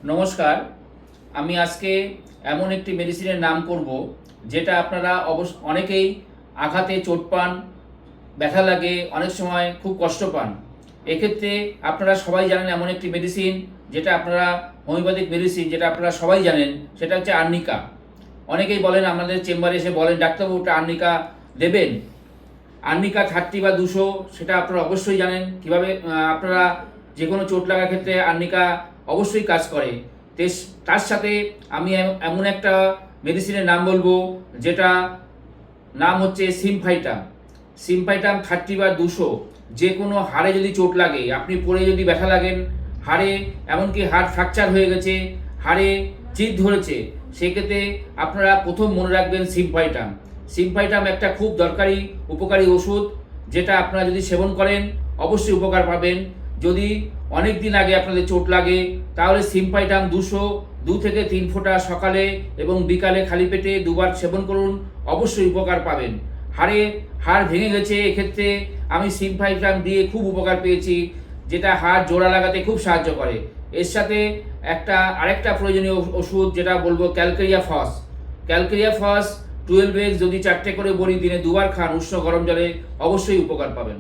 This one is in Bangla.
নমস্কার। আমি আজকে এমন একটি মেডিসিনের নাম করব যেটা আপনারা অনেকেই আঘাতে চোট পান, ব্যথা লাগে, অনেক সময় খুব কষ্ট পান। এক্ষেত্রে আপনারা সবাই জানেন এমন একটি মেডিসিন যেটা আপনারা হোমিওপ্যাথিক মেডিসিন যেটা আপনারা সবাই জানেন, সেটা হচ্ছে আর্নিকা। অনেকেই বলেন আমাদের চেম্বারে এসে বলেন, ডাক্তারবাবু ওটা আর্নিকা দেবেন। আর্নিকা 30 বা 200 সেটা আপনারা অবশ্যই জানেন কিভাবে আপনারা যে কোনো চোট লাগার ক্ষেত্রে আর্নিকা অবশ্যই কাজ করে। তার সাথে আমি এমন একটা মেডিসিনের নাম বলবো যেটা নাম হচ্ছে সিমফাইটাম। সিমফাইটাম 30 বা 200 যে কোনো হাড়ে যদি চোট লাগে, আপনি পড়ে যদি ব্যথা লাগেন, হাড়ে এমনকি হাড় ফ্র্যাকচার হয়ে গেছে, হাড়ে চিড় ধরেছে, সেক্ষেত্রে আপনারা প্রথম মনে রাখবেন সিমফাইটাম। সিমফাইটাম একটা খুব দরকারি উপকারী ওষুধ, যেটা আপনারা যদি সেবন করেন অবশ্যই উপকার পাবেন। যদি অনেক দিন আগে আপনাদের চোট লাগে তাহলে সিমফাইটাম 2 থেকে 3 ফোঁটা সকালে এবং বিকালে খালি পেটে দুবার সেবন করুন, অবশ্যই উপকার পাবেন। হাড় ভেঙে গেছে, এক্ষেত্রে আমি সিমফাইটাম দিয়ে খুব উপকার পেয়েছি, যেটা হাড় জোড়া লাগাতে খুব সাহায্য করে। এর সাথে আরেকটা প্রয়োজনীয় ওষুধ যেটা বলবো ক্যালকেরিয়া ফস। ক্যালকেরিয়া ফস 12 এক্স যদি 4টে করে বড়ি দিনে 2বার খান উষ্ণ গরম জলে, অবশ্যই উপকার পাবেন।